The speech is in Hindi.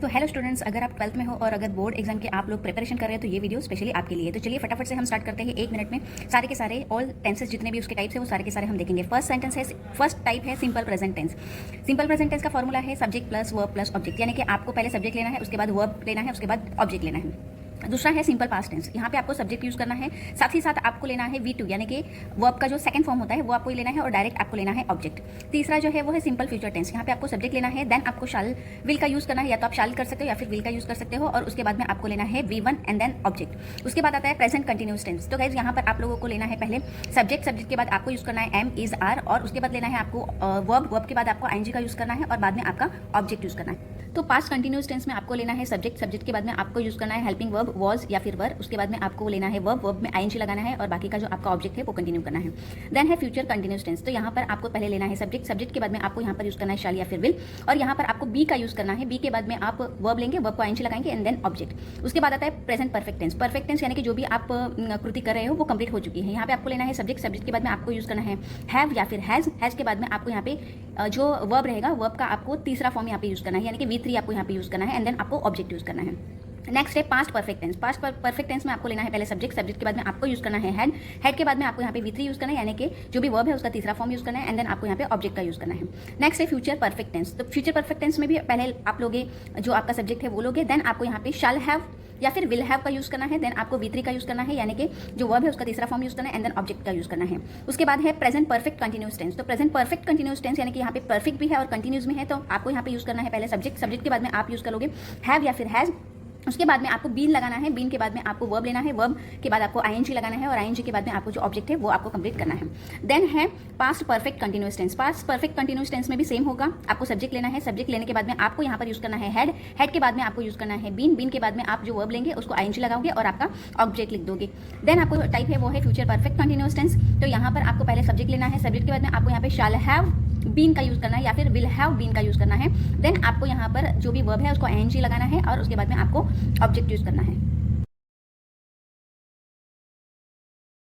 तो हेलो स्टूडेंट्स, अगर आप 12th में हो और अगर बोर्ड एग्जाम के आप लोग प्रिपरेशन कर रहे हैं तो ये वीडियो स्पेशली आपके लिए। तो चलिए फटाफट से हम स्टार्ट करते हैं। 1 मिनट में सारे के सारे ऑल टेंसेस जितने भी उसके टाइप्स है वो सारे के सारे हम देखेंगे। फर्स्ट टाइप है simple present tense. Simple present tense का फॉर्मूला है subject plus verb plus object, यानी कि आपको पहले सब्जेक्ट लेना है, उसके बाद वर्ब लेना है, उसके बाद ऑब्जेक्ट लेना है। दूसरा है सिंपल पास्ट टेंस। यहाँ पे आपको सब्जेक्ट यूज करना है, साथ ही साथ आपको लेना है V2 यानी कि वर्ब का जो सेकंड फॉर्म होता है वो आपको लेना है और डायरेक्ट आपको लेना है ऑब्जेक्ट। तीसरा जो है वो है सिंपल फ्यूचर टेंस। यहाँ पे आपको सब्जेक्ट लेना है, देन आपको शाल विल का यूज करना है, या तो आप शाल कर सकते हो या फिर विल का यूज कर सकते हो, और उसके बाद में आपको लेना है V1 एंड देन ऑब्जेक्ट। उसके बाद आता है प्रेजेंट कंटिन्यूअस टेंस। तो गाइस यहाँ पर आप लोगों को लेना है पहले सब्जेक्ट, सब्जेक्ट के बाद आपको यूज करना है एम इज आर, और उसके बाद लेना है आपको वर्ब के बाद आपको ING का यूज करना है, और बाद में आपका ऑब्जेक्ट यूज करना है। तो पास्ट कंटिन्यूअस टेंस में आपको लेना है सब्जेक्ट, सब्जेक्ट के बाद में आपको यूज करना है हेल्पिंग वर्ब वॉज या फिर वर, उसके बाद में आपको लेना है वर्ब में ING लगाना है, और बाकी का जो आपका ऑब्जेक्ट है वो कंटिन्यू करना है। देन है फ्यूचर कंटिन्यूअस टेंस। तो यहाँ पर आपको पहले लेना है सब्जेक्ट, सब्जेक्ट के बाद में आपको यहाँ पर यूज करना है शाल या फिर विल, और यहाँ पर आपको बी का यूज करना है। बी के बाद में आप वर्ब लेंगे, वर्ब को ING लगाएंगे एंड देन ऑब्जेक्ट। उसके बाद आता है present perfect tense. Perfect tense यानी कि जो भी आप कृति कर रहे हो वो कंप्लीट हो चुकी है। यहाँ पे आपको लेना है सब्जेक्ट, सब्जेक्ट के बाद में आपको यूज करना है हैव या फिर हैज, हैज के बाद में आपको यहाँ पे जो वर्ब रहेगा वर्ब का आपको तीसरा फॉर्म यहाँ पे यूज करना है, यानी कि V3 आपको यहाँ पे यूज करना है, एंड देन आपको ऑब्जेक्ट यूज करना है। नेक्स्ट है past perfect tense. Past perfect tense में आपको लेना है पहले सब्जेक्ट, सब्जेक्ट के बाद में आपको यूज करना है हैड, हैड के बाद में आपको यहाँ पे V3 यूज करना है, यानी कि जो भी वर्ब है उसका तीसरा फॉर्म यूज करना है, एंड देन आपको यहाँ पे ऑब्जेक्ट का यूज करना है। नेक्स्ट है फ्यूचर परफेक्ट टेंस। तो फ्यूचर परफेक्ट टेंस में भी पहले आप लोगे जो आपका सब्जेक्ट है वो लोगे, देन आपको यहाँ पे शैल हैव या फिर विल हैव का यूज करना है, देन आपको V3 का यूज करना है, यानी कि जो वर्ब है उसका तीसरा फॉर्म यूज करना है, एंड देन ऑब्जेक्ट का यूज करना है। उसके बाद है प्रेजेंट परफेक्ट कंटिन्यूअस टेंस। तो प्रेजेंट परफेक्ट कंटिन्यूअस टेंस यानी कि यहाँ पे परफेक्ट भी है और कंटिन्यूअस भी है, तो आपको यहाँ पे यूज करना है पहले सब्जेक्ट, सब्जेक्ट के बाद में आप यूज करोगे हैव या फिर हैज, उसके बाद में आपको बीन लगाना है, बीन के बाद में आपको वर्ब लेना है, वर्ब के बाद आपको ING लगाना है, और ING के बाद में आपको जो ऑब्जेक्ट है वो आपको कंप्लीट करना है। देन है past perfect continuous tense. Past perfect continuous tense में भी सेम होगा, आपको सब्जेक्ट लेना है, सब्जेक्ट लेने के बाद में आपको यहाँ पर यूज करना है हेड, हेड के बाद में आपको यूज करना है बीन, बीन के बाद में आप जो वर्ब लेंगे उसको ING लगाओगे और आपका ऑब्जेक्ट लिख दोगे। देन आपको टाइप है वो है फ्यूचर परफेक्ट कंटिन्यूअस टेंस। तो यहाँ पर आपको पहले सब्जेक्ट लेना है, सब्जेक्ट के बाद में आपको यहाँ पे शैल हैव बीन का यूज करना है या फिर विल हैव बीन का यूज करना है, देन आपको यहाँ पर जो भी वर्ब है उसको ING लगाना है, और उसके बाद में आपको ऑब्जेक्ट यूज करना है।